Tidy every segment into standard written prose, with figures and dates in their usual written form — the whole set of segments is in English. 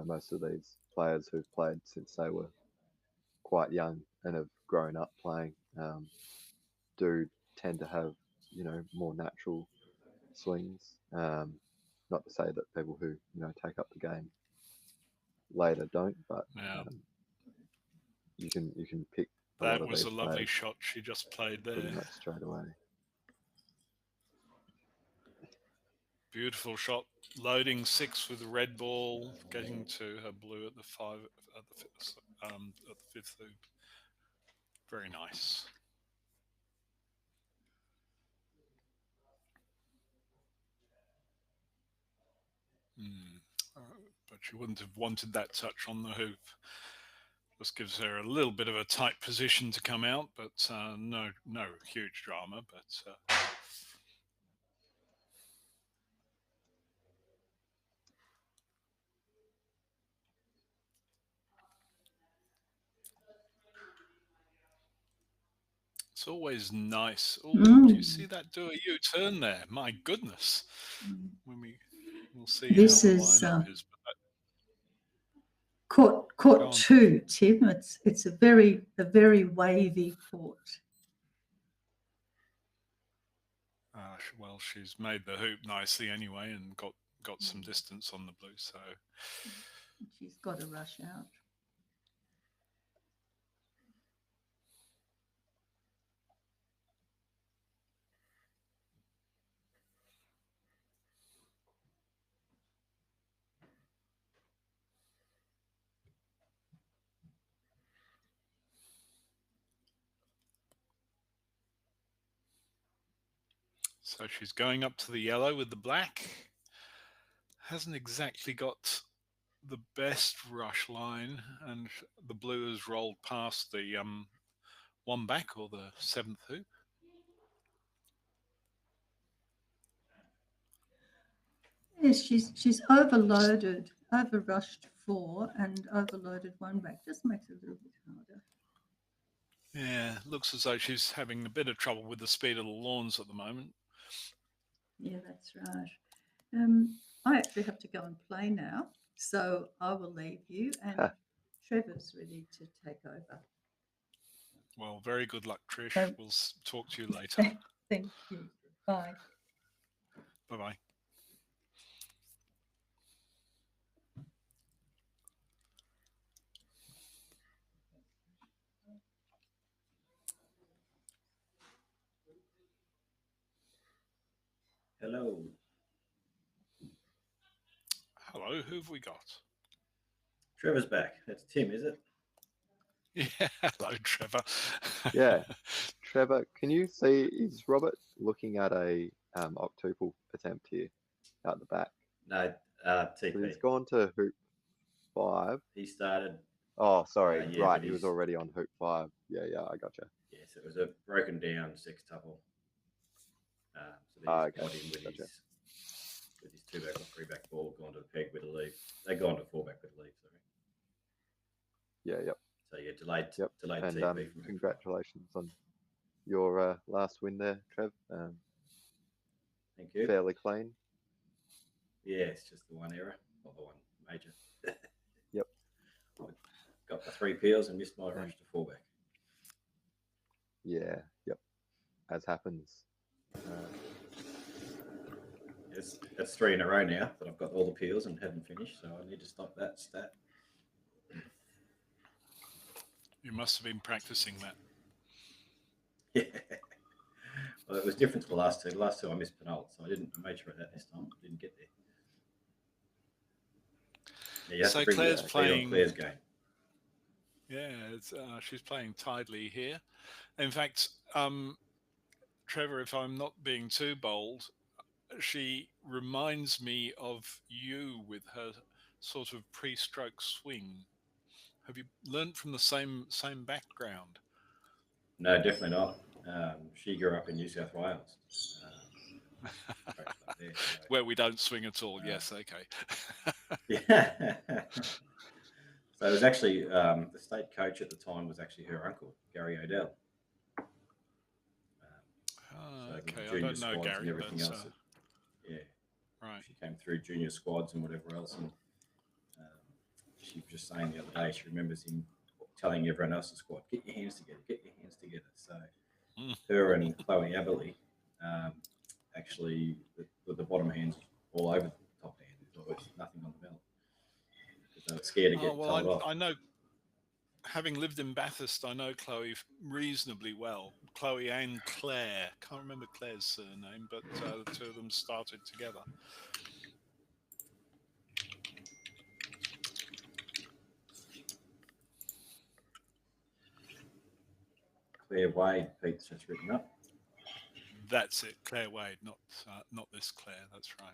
most of these players who've played since they were quite young and have grown up playing do tend to have more natural swings. Not to say that people who take up the game later don't, but Yeah. you can pick a lot That of was these a lovely players shot she just played pretty there. much straight away. Beautiful shot. Loading 6 with the red ball, getting to her blue at the 5 at the fifth hoop. Very nice. But she wouldn't have wanted that touch on the hoop. Just gives her a little bit of a tight position to come out, but no huge drama. But it's always nice. Oh, do you see that do a U-turn there? My goodness. We'll see This how the is lineup is. court 2, Tim. It's a very wavy court. Well, she's made the hoop nicely anyway, and got some distance on the blue. So she's got to rush out. So she's going up to the yellow with the black. Hasn't exactly got the best rush line, and the blue has rolled past the one back or the 7th hoop. Yes, she's overloaded, overrushed 4 and overloaded 1 back. Just makes it a little bit harder. Yeah, looks as though she's having a bit of trouble with the speed of the lawns at the moment. Yeah, that's right. I actually have to go and play now, so I will leave you, and Trevor's ready to take over. Well, very good luck, Trish. We'll talk to you later. Thank you. Bye. Bye-bye. Hello. Hello, who've we got? Trevor's back. That's Tim, is it? Yeah, hello, Trevor. Yeah, Trevor, can you see, is Robert looking at a octuple attempt here at the back? No, TP. He's gone to hoop 5. He started. Oh, sorry, yeah, right, he was already on hoop 5. Yeah, I gotcha. Yes, it was a broken down sextuple. So they Okay, got him with gotcha. his 2-back or 3-back ball, gone to the peg with a lead. They gone to 4-back with a lead, sorry. Yep. So yeah, delayed and TP from congratulations on your last win there, Trev. Thank you. Fairly clean. Yeah, it's just the one error, not the one major. Yep. I got the 3 peels and missed my rush to 4-back. Yeah, yep. As happens. That's 3 in a row now that I've got all the peels and haven't finished, so I need to stop that stat. You must have been practicing that. Yeah. Well, it was different to the last two. The last two I missed penult, so I made sure of that this time. Didn't get there. Yeah, you have to bring Claire's playing Claire's game. Yeah, she's playing tidily here. In fact, Trevor, if I'm not being too bold, she reminds me of you with her sort of pre-stroke swing. Have you learnt from the same background? No, definitely not. She grew up in New South Wales. There, so. Where we don't swing at all. Yes, okay. Yeah. So it was actually the state coach at the time was actually her uncle, Gary Odell. So okay, the I don't know Gary, and everything else. Yeah, right. She came through junior squads and whatever else, and she was just saying the other day, she remembers him telling everyone else in the squad, get your hands together, get your hands together. So her and Chloe Aberley, actually, with the bottom hands all over the top hand, there's always nothing on the belt. Because they were scared to get told off. I know, having lived in Bathurst, I know Chloe reasonably well. Chloe and Claire. Can't remember Claire's surname, but the two of them started together. Claire Wade, Pete's just written up. That's it, Claire Wade, not this Claire. That's right.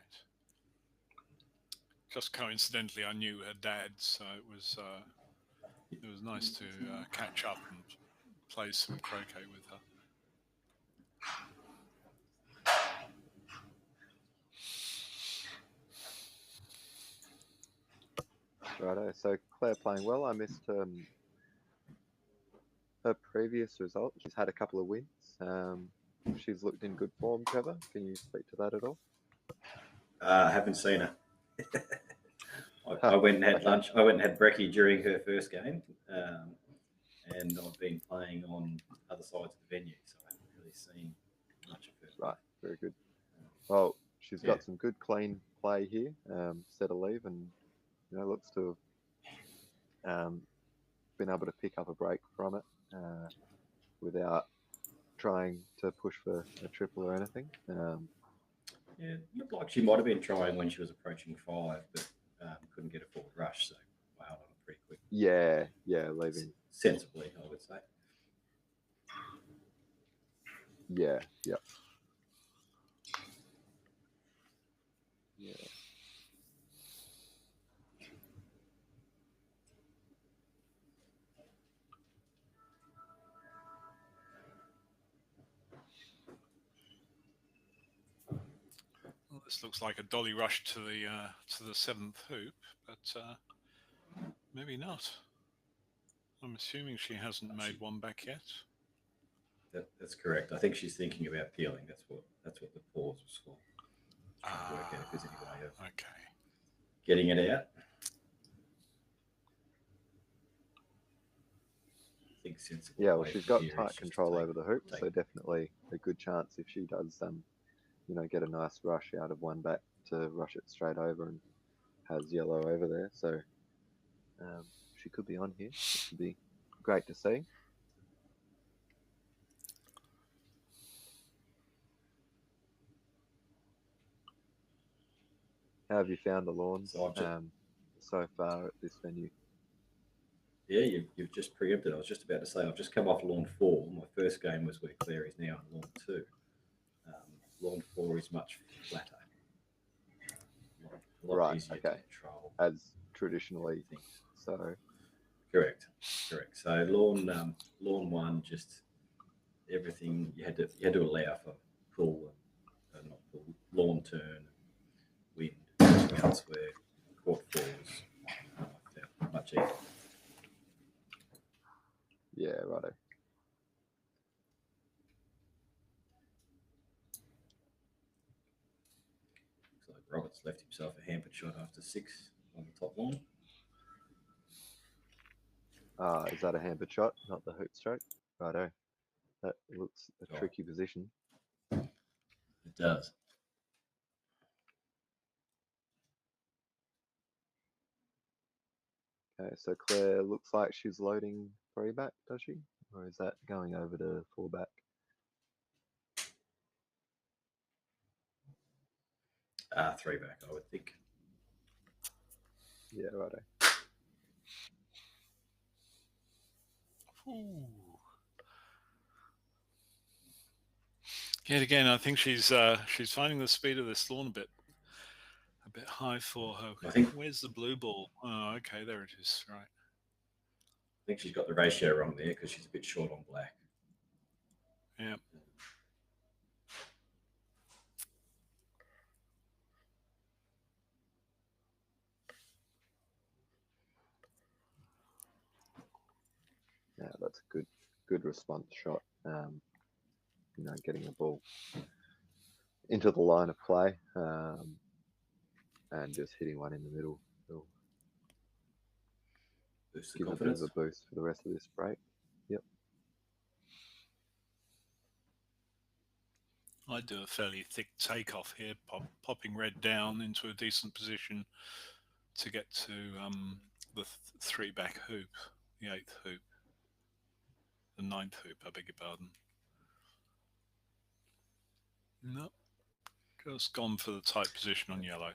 Just coincidentally, I knew her dad, so it was nice to catch up and play some croquet with her. Righto. So Claire playing well. I missed her previous result. She's had a couple of wins. She's looked in good form. Trevor, can you speak to that at all? I haven't seen her. I went and had lunch. I went and had brekkie during her first game, and I've been playing on other sides of the venue, so I haven't really seen much of her. Right, very good. Well, she's got some good clean play here. Set a leave, and looks to have been able to pick up a break from it without trying to push for a triple or anything. Yeah, it looked like she might have been trying when she was approaching 5, but couldn't get a forward rush, so I held on pretty quick. Yeah, leaving sensibly, I would say. Yeah. Well, this looks like a dolly rush to the 7th hoop, but maybe not. I'm assuming she hasn't made one back yet. That's correct. I think she's thinking about peeling. That's what the pause was for. Trying to work out if there's any way of getting it out. I think sensible. Yeah, well, she's got tight control over the hoop, so definitely a good chance if she does, get a nice rush out of one back to rush it straight over and has yellow over there. So she could be on here, which would be great to see. How have you found the lawns so far at this venue? Yeah, you've just preempted. I was just about to say, I've just come off lawn 4. My first game was where Claire is now on lawn 2. Lawn 4 is much flatter. A lot easier to control. As traditionally things. So correct. So lawn 1, just everything you had to allow for pull and not pull, lawn turn, wind, else where court falls much easier. Yeah, righto. Looks like Roberts left himself a hampered shot after 6 on the top lawn. Is that a hampered shot, not the hoop stroke? Righto. That looks a tricky position. It does. Okay, so Claire looks like she's loading 3 back, does she? Or is that going over to 4 back? 3 back, I would think. Yeah, righto. Ooh. Yet again, I think she's finding the speed of this lawn a bit high for her. I think. Where's the blue ball? Oh, okay, there it is. Right. I think she's got the ratio wrong there because she's a bit short on black. Yeah. Yeah, that's a good response shot. Getting the ball into the line of play and just hitting one in the middle. boost the give a bit confidence. of a boost for the rest of this break. Yep. I do a fairly thick takeoff here, popping red down into a decent position to get to the three-back hoop, the 8th hoop, the 9th hoop, I beg your pardon. No, just gone for the tight position on yellow.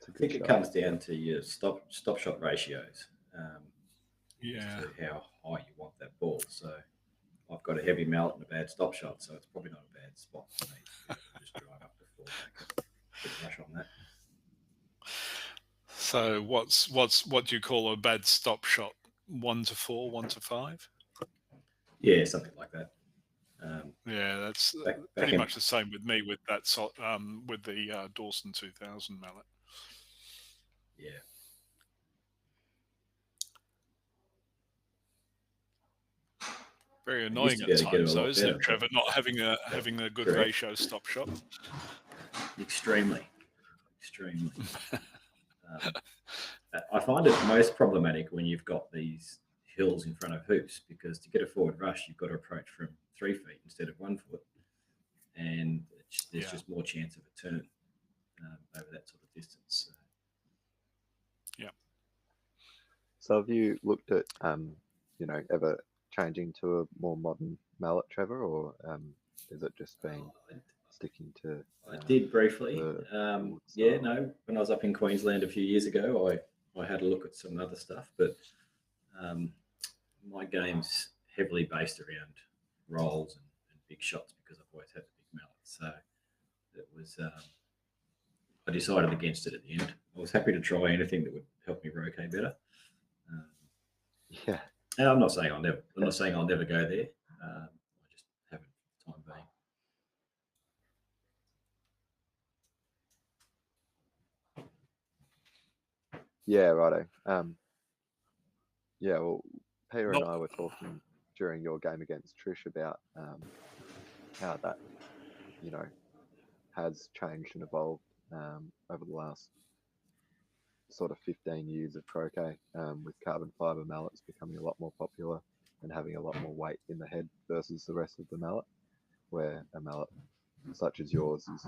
I think it comes down to your stop shot ratios. Yeah. To how high you want that ball. So I've got a heavy mallet and a bad stop shot, so it's probably not a bad spot for me to just drive up to 4 back and rush on that. So what do you call a bad stop shot? 1 to 4, 1 to 5? Yeah, something like that. Yeah, that's pretty much the same with me with that with the Dawson 2000 mallet. Yeah. Very annoying at times, though, isn't it, Trevor? Not having a good ratio stop shot. Extremely. I find it most problematic when you've got these hills in front of hoops, because to get a forward rush, you've got to approach from 3 feet instead of 1 foot, and there's just more chance of a turn over that sort of distance. So. Yeah. So have you looked at, ever changing to a more modern mallet, Trevor, or is it just been sticking to? I did briefly. When I was up in Queensland a few years ago, I had a look at some other stuff, but my game's heavily based around rolls and big shots because I've always had the big mallet. So it was. I decided against it at the end. I was happy to try anything that would help me croquet better. Yeah. And I'm not saying I'll never go there. I just haven't for the time being. Yeah, righto. Well, Peter and I were talking during your game against Trish about how that, has changed and evolved over the last sort of 15 years of croquet, with carbon fiber mallets becoming a lot more popular and having a lot more weight in the head versus the rest of the mallet, where a mallet such as yours is,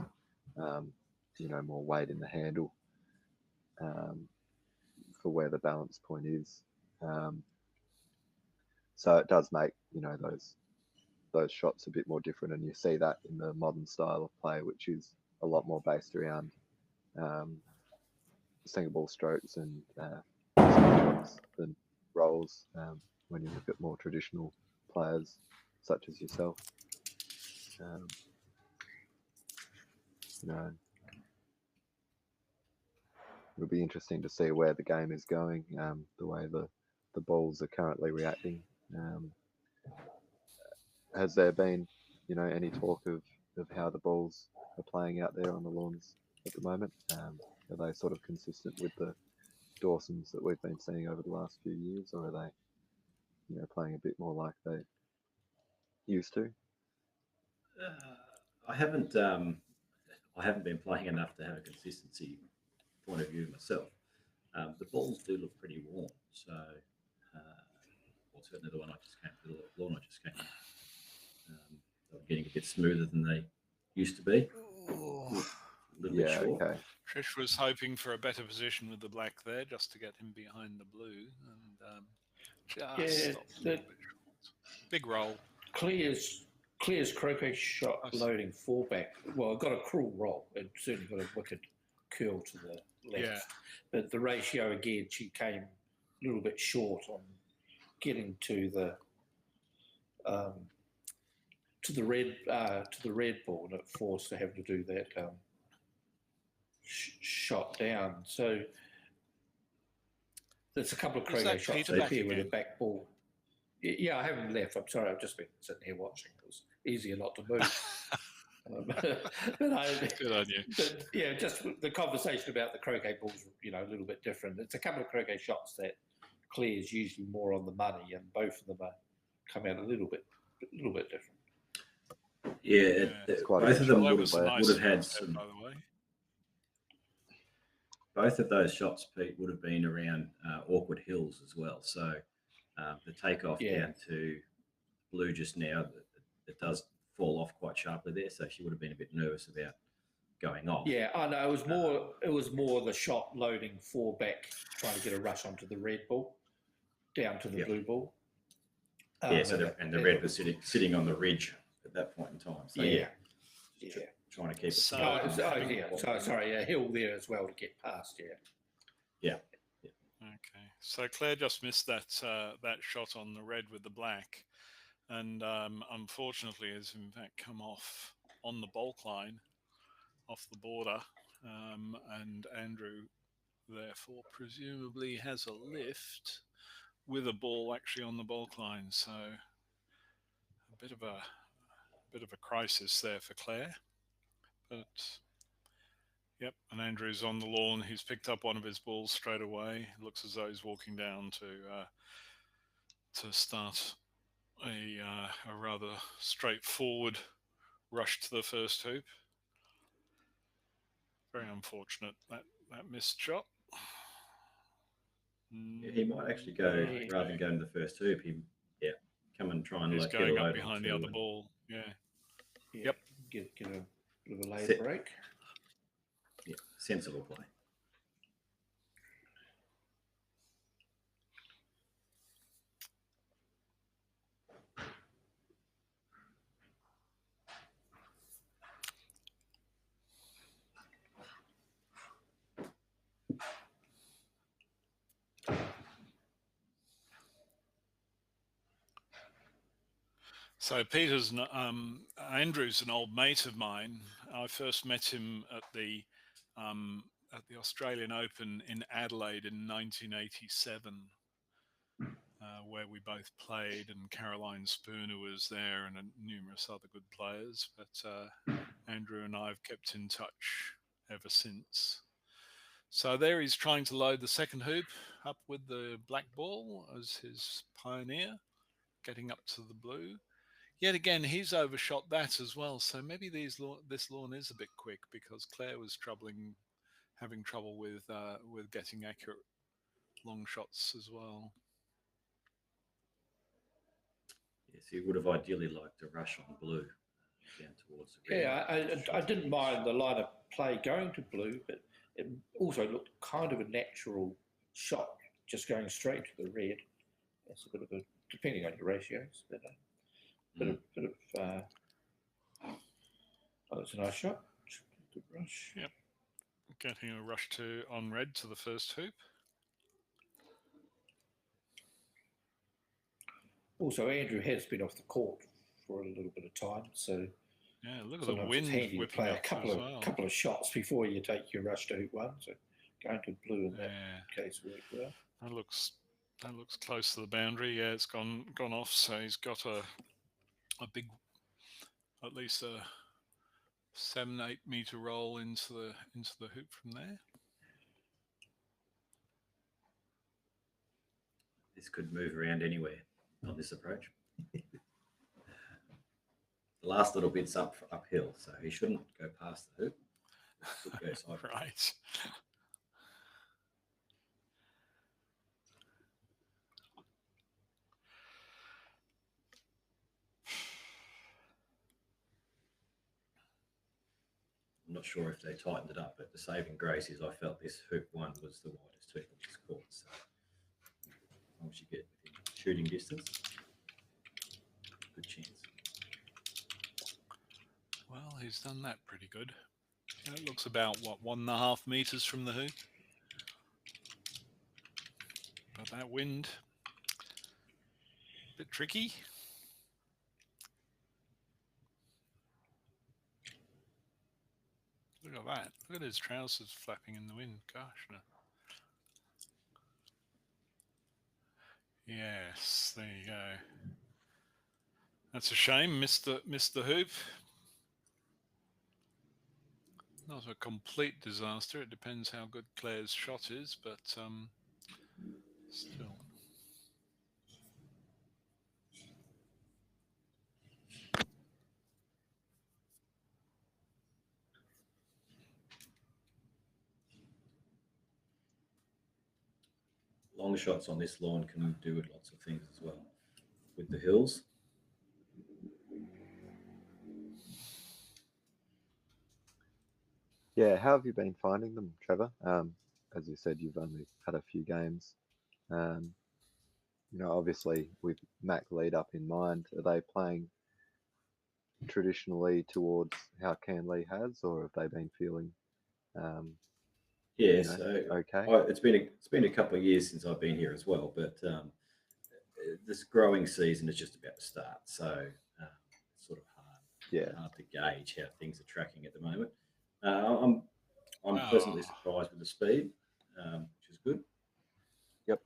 more weight in the handle for where the balance point is. So it does make, those shots a bit more different, and you see that in the modern style of play, which is a lot more based around single ball strokes and shots than rolls, when you look at more traditional players such as yourself. It'll be interesting to see where the game is going, the way the balls are currently reacting. Has there been, any talk of how the balls are playing out there on the lawns at the moment? Are they sort of consistent with the Dawsons that we've been seeing over the last few years, or are they, playing a bit more like they used to? I haven't been playing enough to have a consistency point of view myself. The balls do look pretty warm, so certainly the lawn I just came in. They're getting a bit smoother than they used to be. A little bit short. Okay. Trish was hoping for a better position with the black there, just to get him behind the blue, and just stopped a little bit short. Big roll. Clear's croquet shot loading 4 back. Well, it got a cruel roll. It certainly got a wicked curl to the left. Yeah. But the ratio again, she came a little bit short on getting to the red ball, and it forced to have to do that shot down. So there's a couple of croquet shots there with a back ball. Yeah, I haven't left. I'm sorry. I've just been sitting here watching. It was easier not to move. Good on you. But yeah, just the conversation about the croquet balls, a little bit different. It's a couple of croquet shots that Claire's usually more on the money, and both of them come out a little bit different. Yeah, both of them would have had some. By the way, both of those shots, Pete, would have been around awkward hills as well. So the takeoff down to blue just now, it does fall off quite sharply there. So she would have been a bit nervous about going off. Yeah, I know. It was more the shot loading 4 back, trying to get a rush onto the red ball, down to the blue ball. So the red was sitting on the ridge at that point in time. So trying to keep it. Sorry, a hill there as well to get past. Yeah. Okay, so Claire just missed that that shot on the red with the black, and unfortunately has in fact come off on the bulk line, off the border, and Andrew therefore presumably has a lift with a ball actually on the bulk line. So a bit of a crisis there for Claire, but. Yep, and Andrew's on the lawn. He's picked up one of his balls straight away. Looks as though he's walking down to start a rather straightforward rush to the first hoop. Very unfortunate that missed shot. Yeah, he might actually go rather than going to the first hoop. Come and try and he's get going a up load behind the other ball. Yeah. Yep. Get a bit of a lay break. Yeah, sensible play. So Andrew's an old mate of mine. I first met him at the Australian Open in Adelaide in 1987, where we both played, and Caroline Spooner was there, and numerous other good players. But Andrew and I have kept in touch ever since. So there he's trying to load the second hoop up with the black ball as his pioneer, getting up to the blue. Yet again, he's overshot that as well. So maybe this lawn is a bit quick, because Claire was having trouble with getting accurate long shots as well. Yes, he would have ideally liked to rush on blue down towards the red. Yeah, I didn't mind the line of play going to blue, but it also looked kind of a natural shot, just going straight to the red. It's a bit of a, depending on your ratios, but it's a nice shot. Good rush. Yep. Getting a rush on red to the first hoop. Also, Andrew has been off the court for a little bit of time, so yeah, look at the wind. It's handy to play a couple of shots before you take your rush to hoop one. So going to blue in that case worked well. That looks close to the boundary. Yeah, it's gone off. So he's got a big, at least a 7-8 meter roll into the hoop from there. This could move around anywhere on this approach. The last little bit's uphill, so he shouldn't go past the hoop. Should go sideways. Right. I'm not sure if they tightened it up, but the saving grace is I felt this hoop one was the widest hoop on this court. So as long as you get within shooting distance, good chance. Well, he's done that pretty good. It looks about 1.5 meters from the hoop. But that wind, a bit tricky. Look at that. Look at his trousers flapping in the wind. Gosh, no. Yes, there you go. That's a shame. Missed the hoop. Not a complete disaster. It depends how good Claire's shot is, but still. long shots on this lawn can do with lots of things as well with the hills. Yeah, how have you been finding them, Trevor? As you said, you've only had a few games. Obviously with Mac lead up in mind, are they playing traditionally towards how Canley has, or have they been feeling Yeah, so okay? it's been a couple of years since I've been here as well, but this growing season is just about to start, so it's sort of hard to gauge how things are tracking at the moment. I'm pleasantly surprised with the speed, which is good. Yep.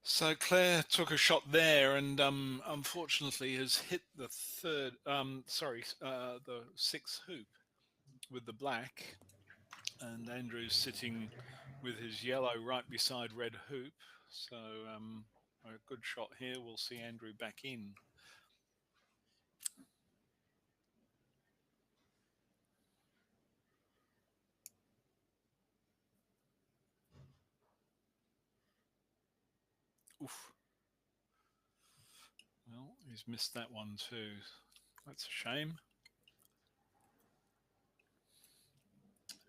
So Claire took a shot there, and unfortunately has hit the the sixth hoop with the black, and Andrew's sitting with his yellow right beside red hoop. So a good shot here. We'll see Andrew back in. Oof. Well, he's missed that one too. That's a shame.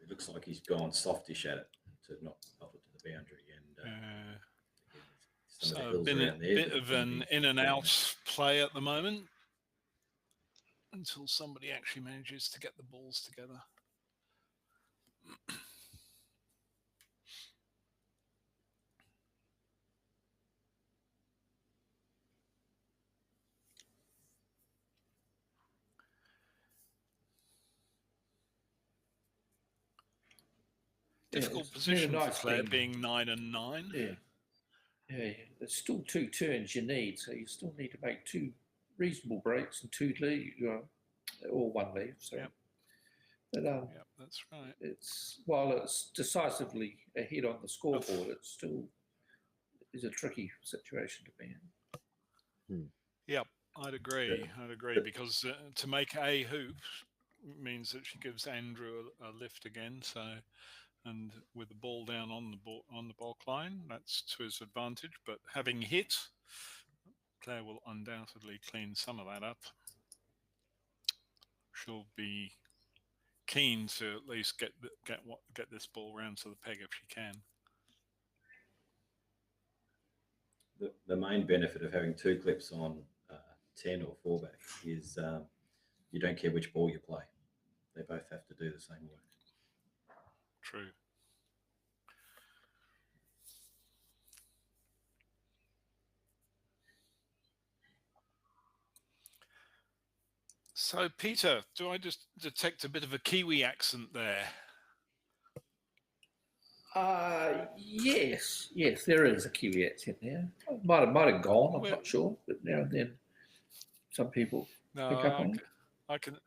It looks like he's gone softish at it to not pop it to the boundary, and so been a bit of an in and out play at the moment until somebody actually manages to get the balls together. Difficult position for Claire, being 9 and 9. Yeah. There's still 2 turns you need, so you still need to make 2 reasonable breaks and 2 leave, or 1 leave. So, but that's right. It's while it's decisively ahead on the scoreboard, it still is a tricky situation to be in. Yep, I'd agree. Because to make a hoop means that she gives Andrew a lift again. So. And with the ball down on the balk line, that's to his advantage. But having hit, Claire will undoubtedly clean some of that up. She'll be keen to at least get this ball round to the peg if she can. The main benefit of having 2 clips on 10 or 4 back is you don't care which ball you play; they both have to do the same work. True. So, Peter, do I just detect a bit of a Kiwi accent there? Yes, there is a Kiwi accent there. Might have gone. I'm not sure, but now and then, some people pick up on it.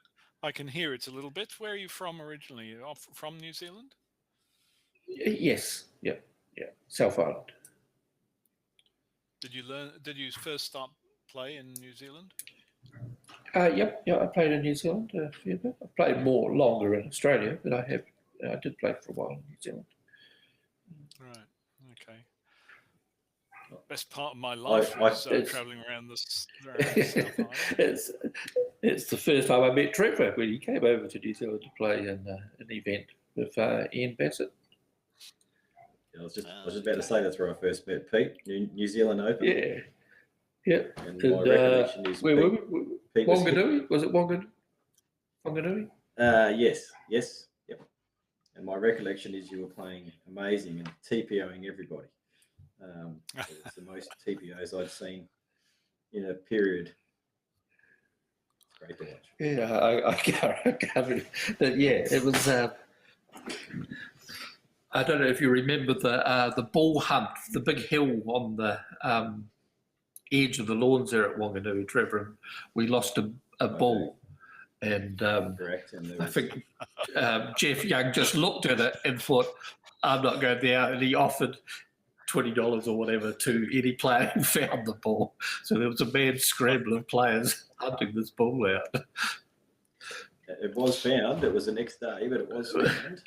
I can hear it a little bit. Where are you from originally? You're from New Zealand? Yes. Yeah. South Island. Did you first start play in New Zealand? Yep. I played in New Zealand a fair bit. I played longer in Australia, but I did play for a while in New Zealand. Right. Okay. Best part of my life was travelling around the South Island. It's the first time I met Trevor when he came over to New Zealand to play in an event with Ian Bassett. I was just about to say that's where I first met Pete, New Zealand Open. Yeah. And my recollection is where were we? Pete Wanganui? Was it Wanganui? Yes. Yep. And my recollection is you were playing amazing and TPOing everybody. It's the most TPOs I'd seen in a period. It's great to watch. Yeah, I covered it. Yeah, it was. I don't know if you remember the ball hunt, the big hill on the edge of the lawns there at Wanganui, Trevor, and we lost a ball. And correct. And I think Jeff Young just looked at it and thought, I'm not going there. And he offered $20 or whatever to any player who found the ball. So there was a mad scramble of players hunting this ball out. It was found. It was the next day, but it was found.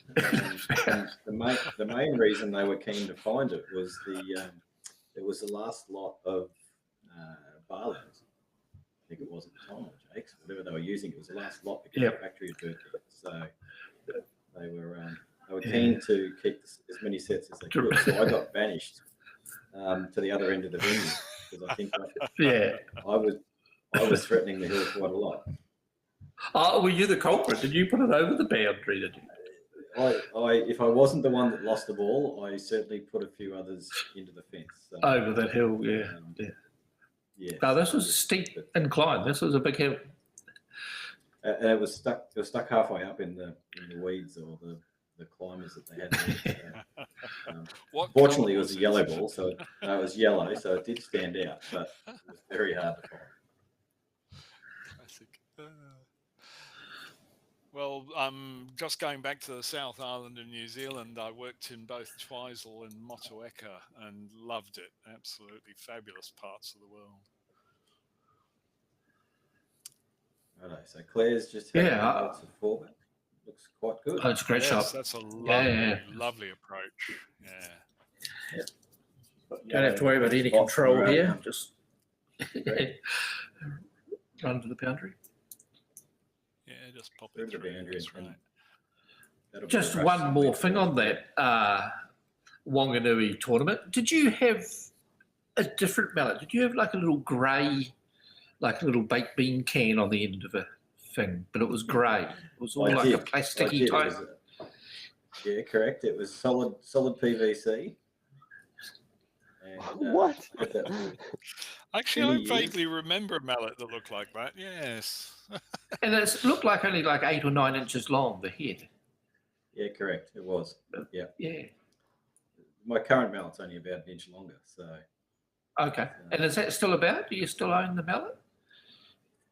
And the main reason they were keen to find it was it was the last lot of barlows. I think it was at the time, or Jake's, whatever they were using. It was the last lot because the factory had burnt it. So they were keen to keep as many sets as they could. So I got banished to the other end of the venue because I think I was threatening the hill quite a lot. Oh, were you the culprit? Did you put it over the boundary? Did you? If I wasn't the one that lost the ball, I certainly put a few others into the fence. So, Over that hill, yeah. No, this was a steep incline. This was a big hill. And it was stuck. It was stuck halfway up in the weeds or the climbers that they had there. So, fortunately, it was a yellow ball, so it was yellow, so it did stand out, but it was very hard to find. Classic. Well, just going back to the South Island of New Zealand, I worked in both Twizel and Motueka and loved it. Absolutely fabulous parts of the world. Righto, so Claire's just had lots of forward. Looks quite good. Oh, it's a great shot. That's a lovely, lovely approach. Yeah. Don't have to worry about any control here. Just run to the boundary. Yeah, just pop it through. That's right. Just one more thing on that Wanganui tournament. Did you have a different mallet? Did you have like a little grey, like a little baked bean can on the end of a thing, but it was grey? It was all like a plasticky type. Yeah, correct. It was solid PVC. And, what? Actually, I vaguely remember a mallet that looked like that. Yes. And it looked like only like 8 or 9 inches long, the head. Yeah, correct. It was. Yeah. Yeah. My current mallet's only about an inch longer, so. Okay. And is that still about? Do you still own the mallet?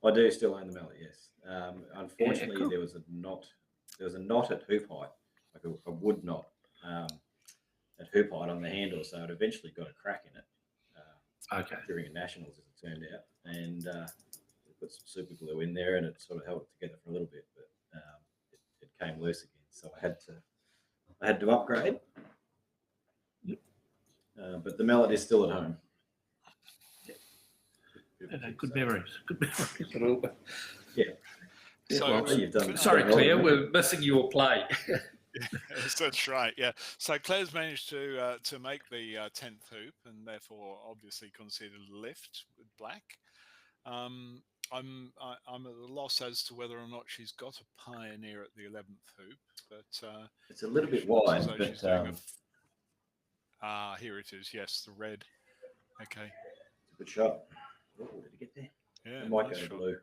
I do still own the mallet, yes. Unfortunately, cool. There was a knot at hoop height, like a wood knot at hoop height on the handle, so it eventually got a crack in it. During a nationals, as it turned out, and we put some super glue in there, and it sort of held it together for a little bit, but it came loose again. So I had to upgrade. But the mallet is still at home. Good memories. Good memories. Yeah. So, you've done. Sorry, Claire, we're missing your play. Yes, that's right. Yeah. So Claire's managed to make the 10th hoop, and therefore obviously conceded a lift with black. I'm at a loss as to whether or not she's got a pioneer at the 11th hoop, but it's a little bit wide. But here it is. Yes, the red. Okay. It's a good shot. Oh, did it get there? Yeah. It might go to blue.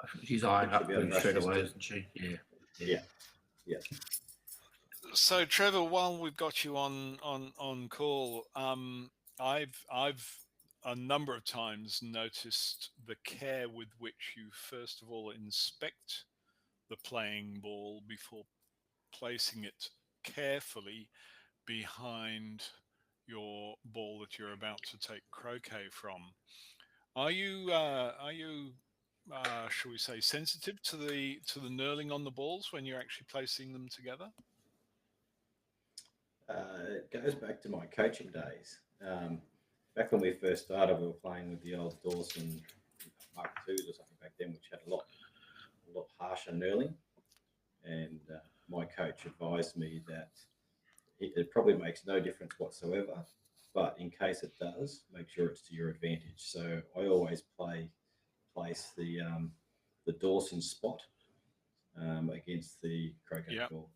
I think she's eyeing up blue straight away, isn't she? Yeah. So Trevor, while we've got you on call, I've a number of times noticed the care with which you first of all inspect the playing ball before placing it carefully behind your ball that you're about to take croquet from. Are you shall we say sensitive to the knurling on the balls when you're actually placing them together? It goes back to my coaching days. Back when we first started, we were playing with the old Dawson Mark IIs or something back then, which had a lot harsher knurling. And my coach advised me that it probably makes no difference whatsoever, but in case it does, make sure it's to your advantage. So I always place the Dawson spot against the croquet ball.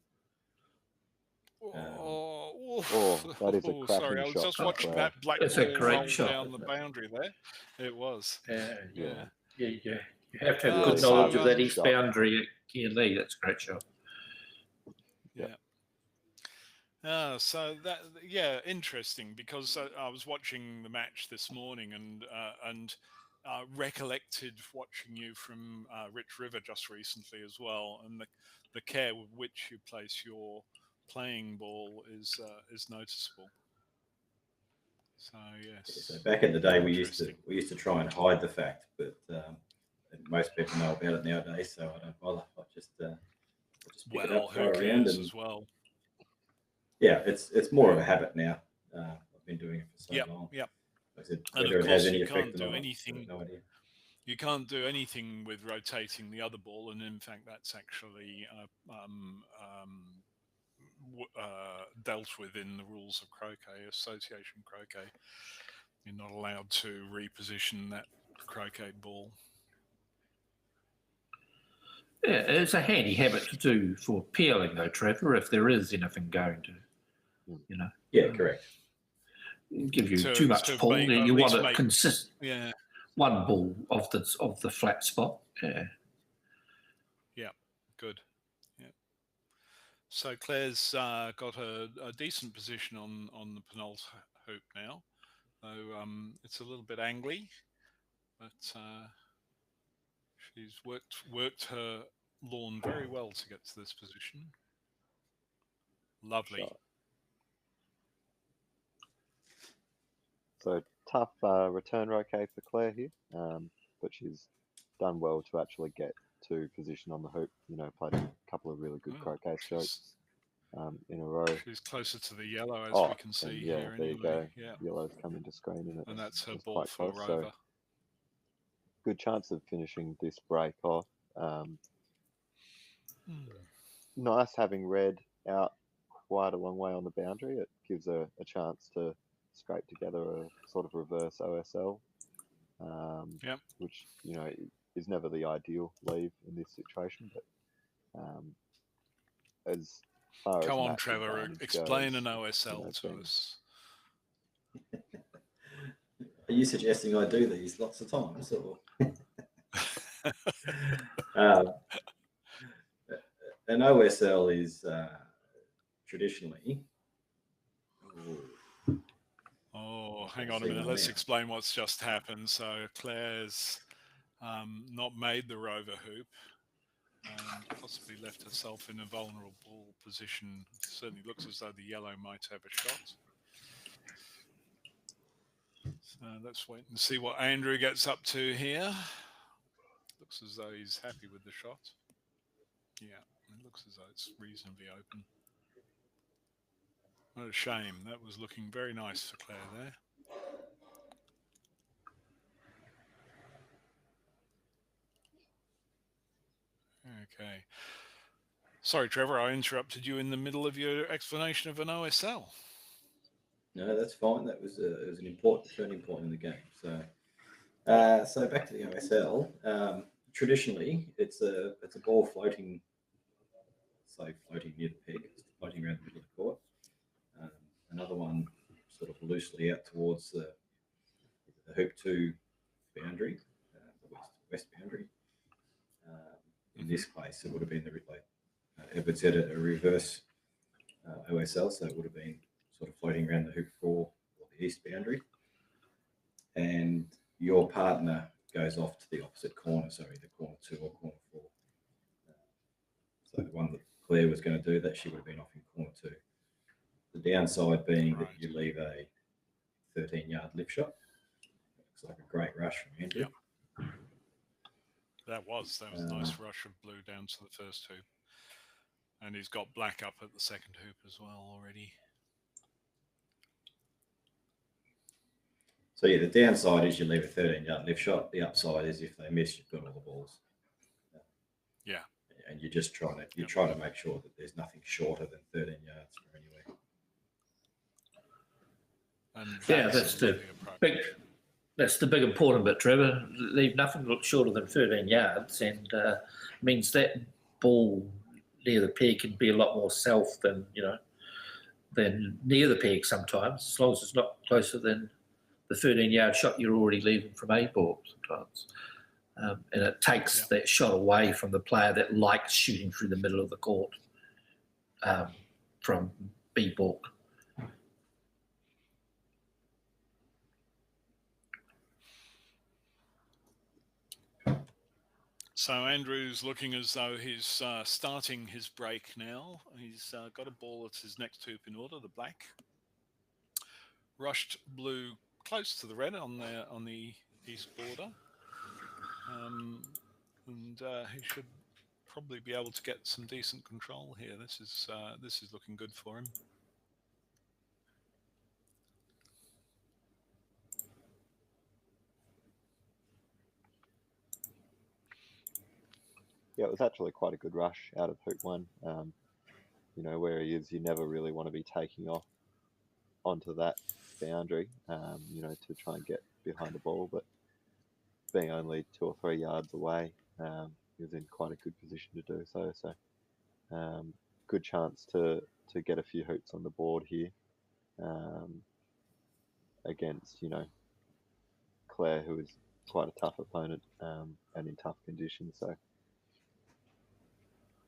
That is a cracking sorry, I was shot. just watching that black It's ball a great roll shot, down the boundary there. It was. Yeah. You have to have good knowledge of that east boundary at Kearney. That's a great shot. Yeah. So that, interesting, because I was watching the match this morning and recollected watching you from Rich River just recently as well, and the care with which you place your playing ball is noticeable. So yes. So back in the day, we used to try and hide the fact, but most people know about it nowadays, so I don't bother. I just pick it up, who go around, cares and as well? yeah, it's more of a habit now. I've been doing it for so long. Yep. Like I said, And whether of it has course, any you effect can't or do not, I anything. have no idea. You can't do anything with rotating the other ball, and in fact, that's actually dealt with in the rules of croquet, association croquet. You're not allowed to reposition that croquet ball. Yeah, it's a handy habit to do for peeling, though, Trevor, if there is anything going to, you know. Yeah, correct. Give you too much pull. You want it consistent. Yeah. One ball of the flat spot. Yeah. Yeah. Good. Yeah. So Claire's got a decent position on the penult hoop now, though it's a little bit angly, but she's worked her lawn very well to get to this position. Lovely. Shot. So tough return roquet for Claire here, but she's done well to actually get to position on the hoop. You know, played a couple of really good croquet strokes in a row. She's closer to the yellow, as we can see here. There anyway. you go. Yeah. Yellow's come into screen, and that's her it's ball quite for close, Reither. so good chance of finishing this break off. Nice having red out quite a long way on the boundary. It gives her a chance to scrape together a sort of reverse OSL, which, you know, is never the ideal leave in this situation. But as far Come as on, Trevor, explain an OSL to us. Are you suggesting I do these lots of times, or? An OSL is traditionally. Oh, hang on a minute. Let's explain what's just happened. So Claire's not made the rover hoop and possibly left herself in a vulnerable position. It certainly looks as though the yellow might have a shot. So let's wait and see what Andrew gets up to here. Looks as though he's happy with the shot. Yeah, it looks as though it's reasonably open. What a shame. That was looking very nice for Claire there. Okay. Sorry, Trevor, I interrupted you in the middle of your explanation of an OSL. No, that's fine. That was it was an important turning point in the game. So, so back to the OSL. Traditionally, it's a ball floating, say floating near the peg, floating around the middle of the court. Another one sort of loosely out towards the hoop 2 boundary, the west boundary. In this case, it would have been Edward said a reverse OSL, so it would have been sort of floating around the hoop 4 or the east boundary. And your partner goes off to the opposite corner, so either corner 2 or corner 4. So the one that Claire was going to do that, she would have been off in corner 2. The downside being that you leave a 13-yard lift shot. Looks like a great rush from Andrew. Yep. That was a nice rush of blue down to the first hoop. And he's got black up at the second hoop as well already. So yeah, the downside is you leave a 13-yard lift shot. The upside is if they miss, you've got all the balls. Yeah. And you're just trying to make sure that there's nothing shorter than 13 yards from anywhere. And that's the big important bit, Trevor. Leave nothing shorter than 13 yards, and means that ball near the peg can be a lot more south than near the peg sometimes, as long as it's not closer than the 13-yard shot you're already leaving from A ball sometimes. And it takes that shot away from the player that likes shooting through the middle of the court from B ball. So Andrew's looking as though he's starting his break now. He's got a ball at his next hoop in order, the black. rushed blue close to the red on the east border, and he should probably be able to get some decent control here. This is looking good for him. Yeah, it was actually quite a good rush out of hoop 1. You know, where he is, you never really want to be taking off onto that boundary, you know, to try and get behind the ball, but being only 2 or 3 yards away, he was in quite a good position to do so. So, good chance to get a few hoops on the board here, against, you know, Claire, who is quite a tough opponent, and in tough conditions. So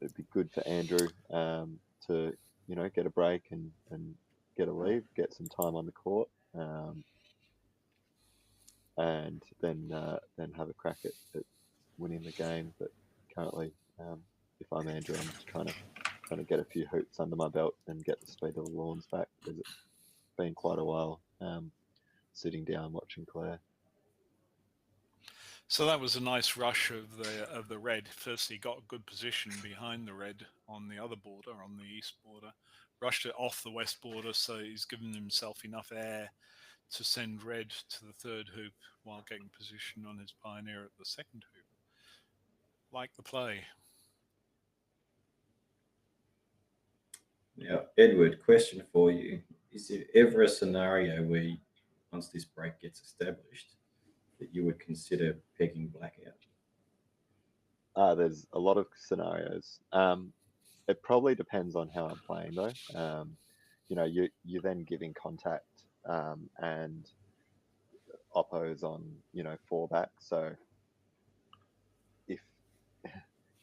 it'd be good for Andrew to, you know, get a break and get a lead, get some time on the court, and then have a crack at winning the game. But currently, if I'm Andrew, I'm just trying to get a few hoops under my belt and get the speed of the lawns back, because it's been quite a while sitting down watching Claire. So that was a nice rush of the red. Firstly, got a good position behind the red on the other border, on the east border. Rushed it off the west border, so he's given himself enough air to send red to the third hoop while getting position on his pioneer at the second hoop. Like the play. Now, Edward, question for you. Is there ever a scenario where, once this break gets established, that you would consider pegging black out? There's a lot of scenarios. It probably depends on how I'm playing, though. You know, you're then giving contact, and oppos on, you know, 4-back. So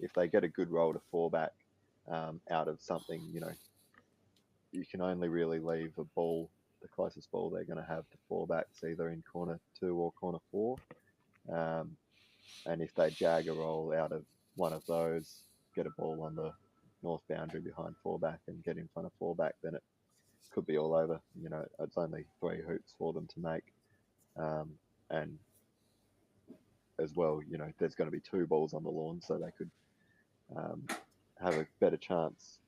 if they get a good roll to 4-back out of something, you know, you can only really leave a ball, the closest ball they're going to have to 4-backs, either in corner 2 or corner 4. And if they jag a roll out of one of those, get a ball on the north boundary behind 4-back and get in front of 4-back, then it could be all over. You know, it's only 3 hoops for them to make. And as well, you know, there's going to be 2 balls on the lawn, so they could have a better chance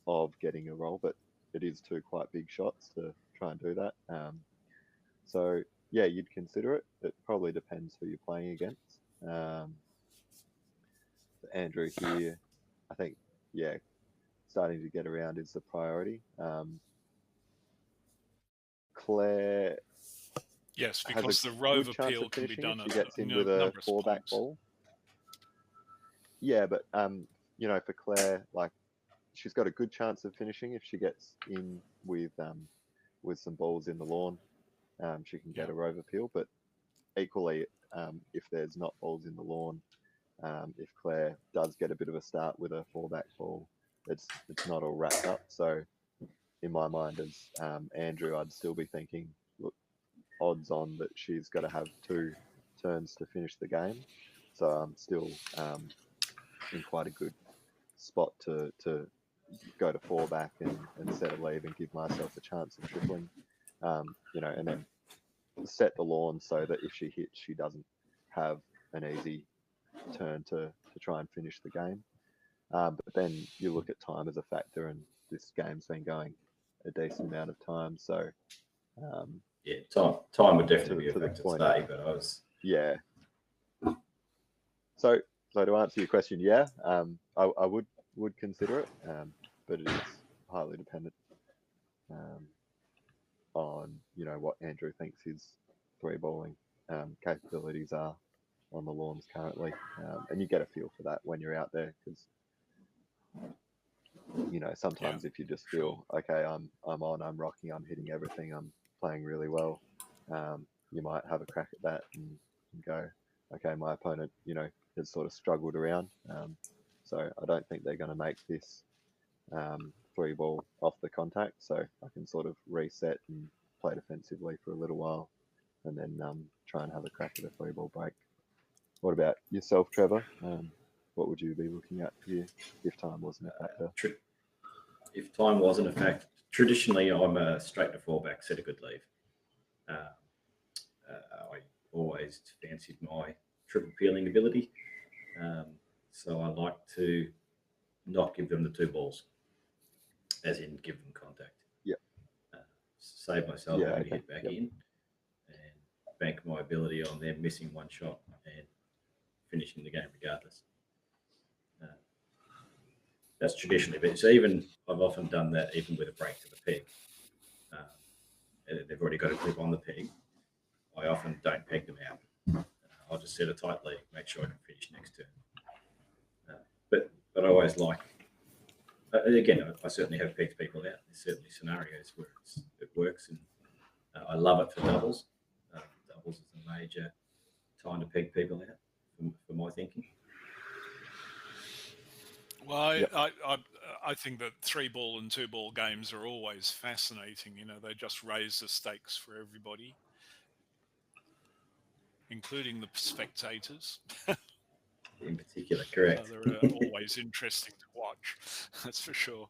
of getting a roll, but it is 2 quite big shots to try and do that. So yeah, you'd consider it. It probably depends who you're playing against. Andrew here, I think, yeah, starting to get around is the priority. Claire, yes, because the rove appeal can be done if she gets in with a 4-back ball. Yeah, but you know, for Claire, like, she's got a good chance of finishing if she gets in with some balls in the lawn. She can get a rove appeal, but equally, if there's not balls in the lawn, if Claire does get a bit of a start with a 4-back ball, it's not all wrapped up. So in my mind, as Andrew, I'd still be thinking, look, odds on that she's got to have 2 turns to finish the game. So I'm still in quite a good spot to go to 4-back and set a lead and give myself a chance of tripling, you know, and then set the lawn so that if she hits, she doesn't have an easy turn to try and finish the game. But then you look at time as a factor, and this game's been going a decent amount of time, so yeah, time would definitely be a factor today, but I was... Yeah. So to answer your question, yeah, I would consider it, but it is highly dependent on, you know, what Andrew thinks his 3-balling capabilities are on the lawns currently, and you get a feel for that when you're out there, because, you know, sometimes if you just feel, okay, I'm on, I'm rocking, I'm hitting everything, I'm playing really well, you might have a crack at that and go, okay, my opponent, you know, has sort of struggled around, so I don't think they're going to make this 3-ball off the contact, so I can sort of reset and play defensively for a little while, and then try and have a crack at a 3-ball break. What about yourself, Trevor? What would you be looking at here if time wasn't a factor? If time wasn't a factor, traditionally I'm a straight to 4-back, set a good leave. I always fancied my triple peeling ability, so I like to not give them the 2 balls, as in give them contact. Yep. Save myself Yeah, having to okay. hit back Yep. in, and bank my ability on them missing 1 shot and finishing the game regardless. That's traditionally been. So even I've often done that even with a break to the peg. They've already got a grip on the peg. I often don't peg them out. I'll just set a tight leg, make sure I can finish next turn. But I always like. Again, I certainly have pegged people out. There's certainly scenarios where it works, and I love it for doubles. Doubles is a major time to peg people out, for my thinking. Well, Yep. I think that 3-ball and 2-ball games are always fascinating. You know, they just raise the stakes for everybody, including the spectators. In particular, correct. So they're always interesting to watch. That's for sure.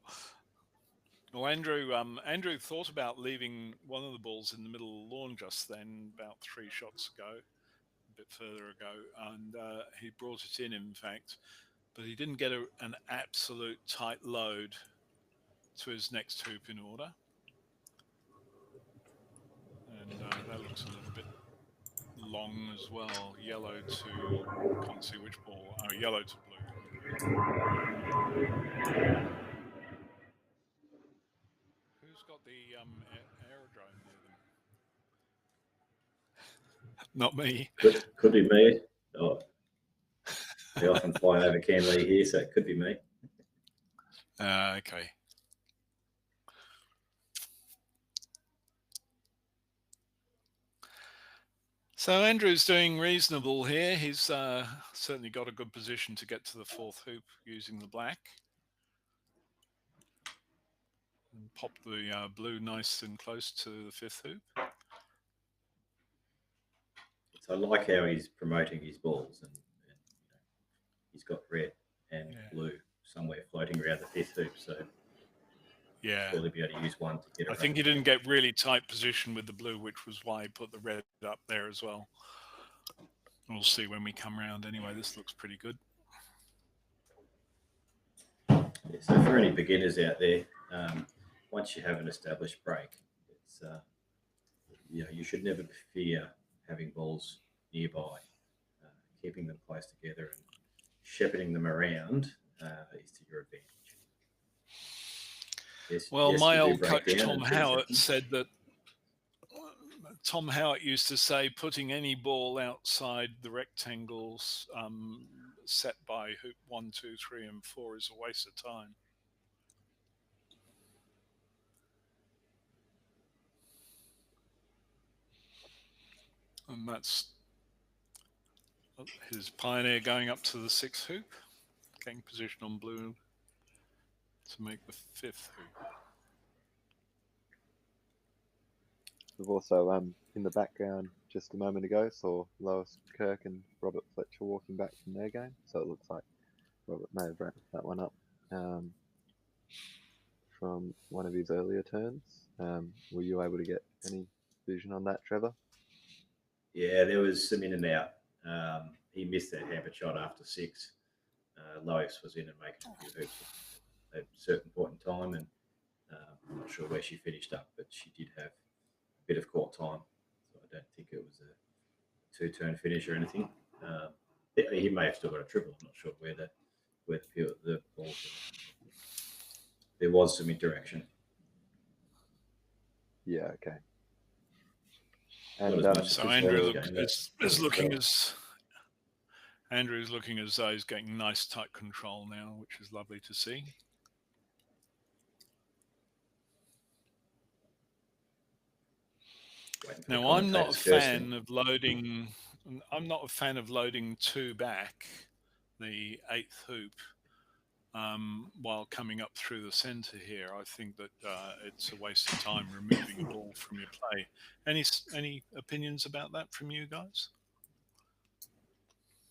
Well, Andrew thought about leaving one of the balls in the middle of the lawn just then, about 3 shots ago, a bit further ago, and he brought it in fact, but he didn't get an absolute tight load to his next hoop in order. And that looks a little bit long as well. Yellow to, can't see which ball, yellow to blue. Who's got the aerodrome near them? Not me. Could be me. Oh, they often fly over Canley here, so it could be me. Okay. So Andrew's doing reasonable here. He's certainly got a good position to get to the 4th hoop using the black. And pop the blue nice and close to the 5th hoop. So I like how he's promoting his balls, and he's got red and blue somewhere floating around the 5th hoop. So yeah, surely be able to use one to get. I think he didn't get really tight position with the blue, which was why he put the red up there as well. We'll see when we come around. Anyway, this looks pretty good. Yeah, so for any beginners out there, once you have an established break, it's you should never fear having balls nearby. Keeping them close together and shepherding them around is to your advantage. Yes, well, yes, my old coach Tom Howard seconds. said that. Tom Howard used to say putting any ball outside the rectangles set by hoop 1, 2, 3, and 4 is a waste of time. And that's his Pioneer going up to the 6th hoop, getting position on blue to make the 5th hoop. We've also, in the background just a moment ago, saw Lois Kirk and Robert Fletcher walking back from their game. So it looks like Robert may have wrapped that one up from one of his earlier turns. Were you able to get any vision on that, Trevor? Yeah, there was some in and out. He missed that hampered shot after 6. Lois was in and making a few hoops at a certain point in time, and I'm not sure where she finished up, but she did have a bit of court time, so I don't think it was a 2-turn finish or anything. He may have still got a triple. I'm not sure where the balls were. There was some interaction. Yeah, okay. And so Andrew is looking as Andrew's looking as though he's getting nice tight control now, which is lovely to see. Now I'm not a fan of loading. I'm not a fan of loading 2 back, the 8th hoop, while coming up through the centre here. I think that it's a waste of time removing a ball from your play. Any opinions about that from you guys?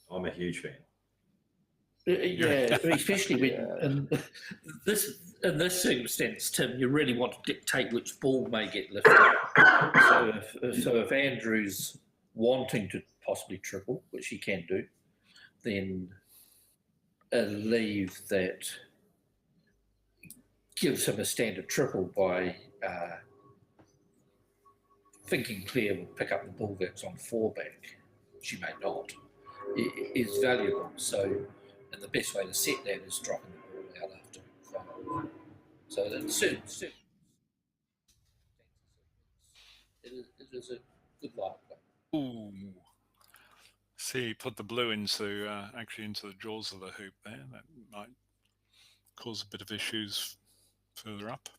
I'm a huge fan. Yeah, especially when in this circumstance, Tim, you really want to dictate which ball may get lifted. So if Andrew's wanting to possibly triple, which he can do, then a leave that gives him a standard triple by thinking Claire will pick up the ball that's on 4-back, she may not, is valuable. So, and the best way to set that is dropping the ball out after 5. So that certain it is a good line play. Ooh. See, put the blue into actually into the jaws of the hoop there. That might cause a bit of issues further up.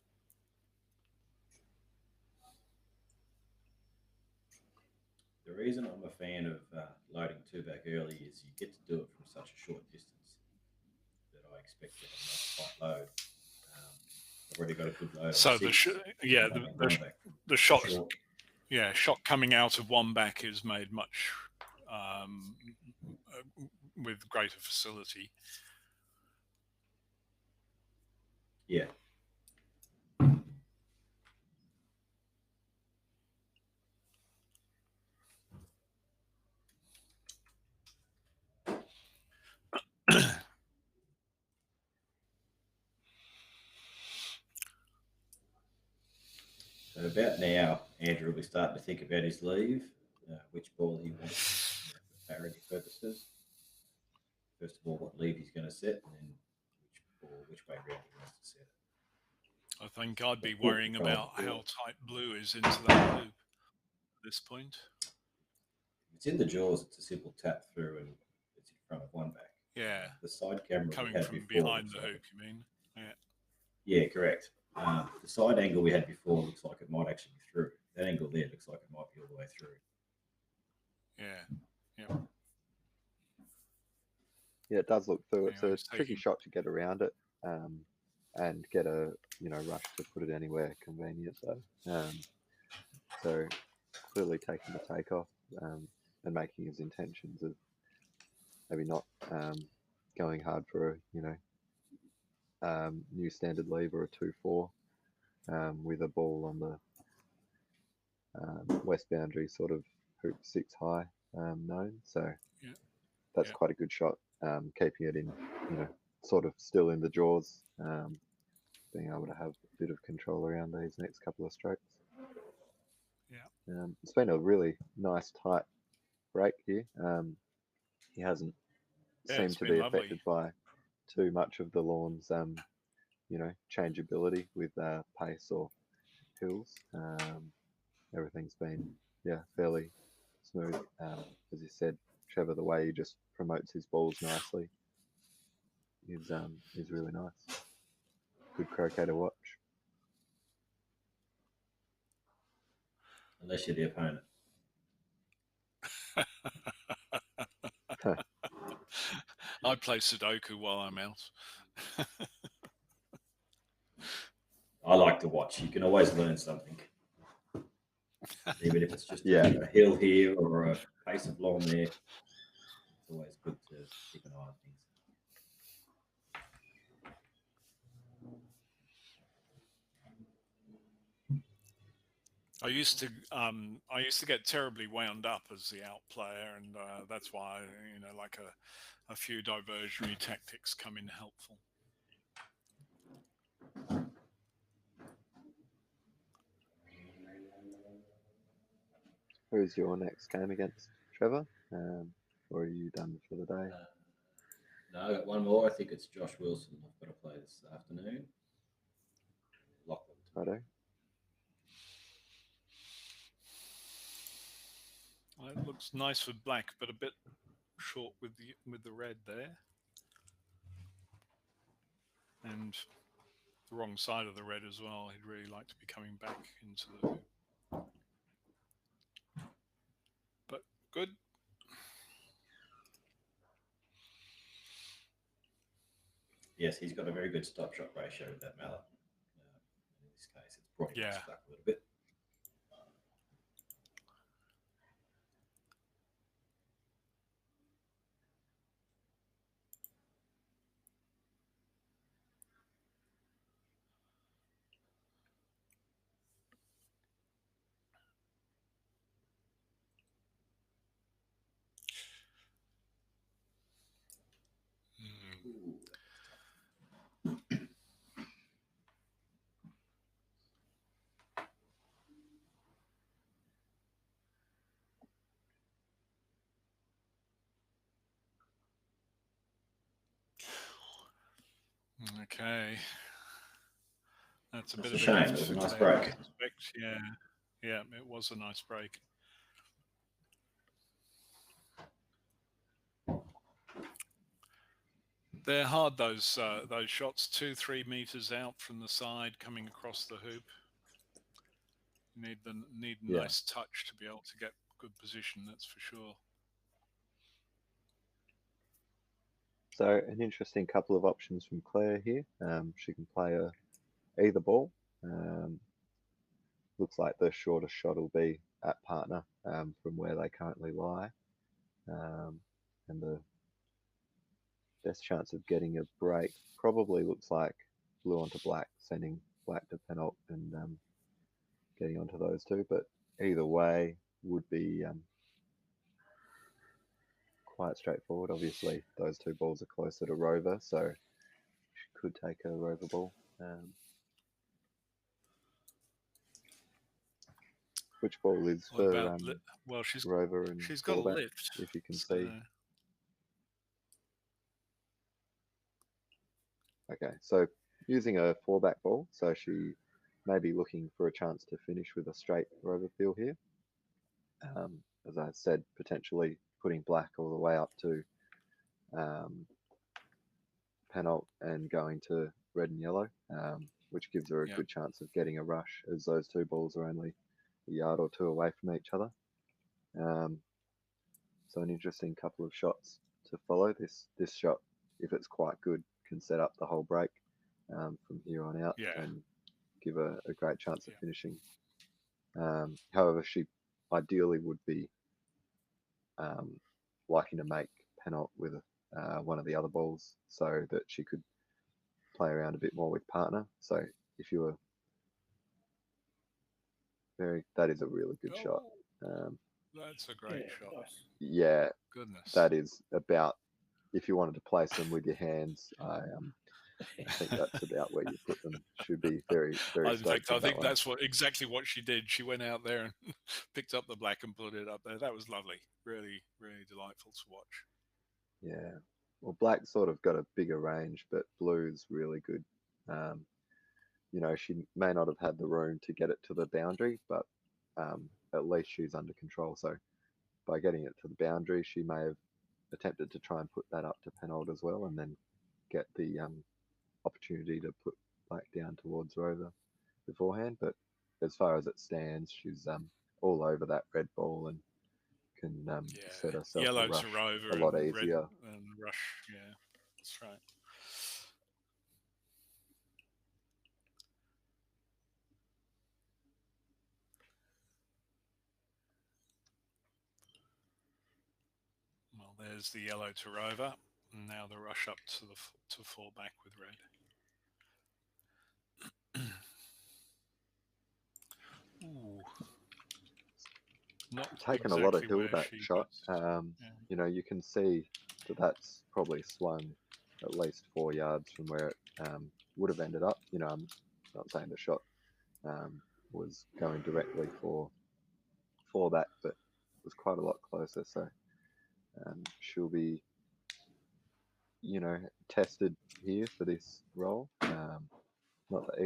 The reason I'm a fan of loading 2-back early is you get to do it from such a short distance that I expect to have a nice tight load. I've already got a good load. So the shot, short. Shot coming out of 1-back is made much with greater facility. Yeah. So about now, Andrew will be starting to think about his leave, which ball he wants for parity purposes. First of all, what leave he's going to set, and then which way round he wants to set it. I think I'd be worrying about how tight blue is into that loop at this point. If it's in the jaws, it's a simple tap through and it's in front of 1-back. Yeah. The side camera coming we had from before behind the hoop, you mean? Yeah. Yeah, correct. The side angle we had before looks like it might actually be through. That angle there looks like it might be all the way through. Yeah. Yeah, it does look through. It's Anyway, a tricky shot to get around it and get a rush to put it anywhere convenient though. So clearly taking the takeoff and making his intentions of maybe not going hard for a new standard leave or a 2-4 with a ball on the west boundary sort of hoop 6 high known. So that's quite a good shot. Keeping it in, sort of still in the jaws, being able to have a bit of control around these next couple of strokes. Yeah. It's been a really nice tight break here. He hasn't seemed to be affected by too much of the lawn's, changeability with pace or hills. Everything's been, fairly smooth. As you said, Trevor, the way he just promotes his balls nicely is really nice. Good croquet to watch. Unless you're the opponent. I play Sudoku while I'm out. I like to watch. You can always learn something. Even if it's just a hill here or a pace of lawn there. It's always good to keep an eye on things. I used to get terribly wound up as the out player, and that's why like a few diversionary tactics come in helpful. Who's your next game against, Trevor? Or are you done for the day? No, I got one more. I think it's Josh Wilson. I've got to play this afternoon. Lachlan. Righto. It looks nice with black, but a bit short with the red there, and the wrong side of the red as well. He'd really like to be coming back into the hoop, but good. Yes, he's got a very good stop shot ratio with that mallet. In this case, it's brought him stuck a little bit. Okay. That's a That's bit a of a shame. gift It was a for nice Claire, I break. suspect. Yeah. Yeah, it was a nice break. They're hard, those shots, 2-3 meters out from the side, coming across the hoop. You need a Yeah. nice touch to be able to get good position. That's for sure. So an interesting couple of options from Claire here. She can play either ball. Looks like the shortest shot will be at partner from where they currently lie. And the best chance of getting a break probably looks like blue onto black, sending black to penalt and getting onto those two. But either way would be quite straightforward. Obviously, those two balls are closer to Rover, so she could take a Rover ball. Which ball is What for about well, Rover and she's got a fallback, lift. if you can So, see. Okay, so using a 4-back ball, so she may be looking for a chance to finish with a straight Rover fill here. As I said, potentially putting black all the way up to penalt and going to red and yellow, which gives her a good chance of getting a rush, as those two balls are only a yard or two away from each other. So an interesting couple of shots to follow. This shot, if it's quite good, can set up the whole break from here on out and give her a great chance of finishing. However, she ideally would be liking to make penalt with one of the other balls so that she could play around a bit more with partner. So if you were that is a really good shot. That's a great shot. Nice. Yeah, Goodness. that is about, if you wanted to place them with your hands, I think that's about where you put them. Should be very, very In fact, I think one. that's exactly what she did. She went out there and picked up the black and put it up there. That was lovely. Really, really delightful to watch. Yeah. Well, black sort of got a bigger range, but blue's really good. She may not have had the room to get it to the boundary, but at least she's under control. So by getting it to the boundary, she may have attempted to try and put that up to penalt as well, and then get the opportunity to put black down towards Rover beforehand. But as far as it stands, she's all over that red ball and can set herself yellow a rush to Rover a lot and easier. red and rush. Yeah, that's right. Well, there's the yellow to Rover, and now the rush up to fall back with red. Ooh. Not Taken exactly a lot of hill where that she shot. was. You can see that's probably swung at least 4 yards from where it would have ended up. I'm not saying the shot was going directly for that, but it was quite a lot closer. So she'll be, tested here for this role. Not the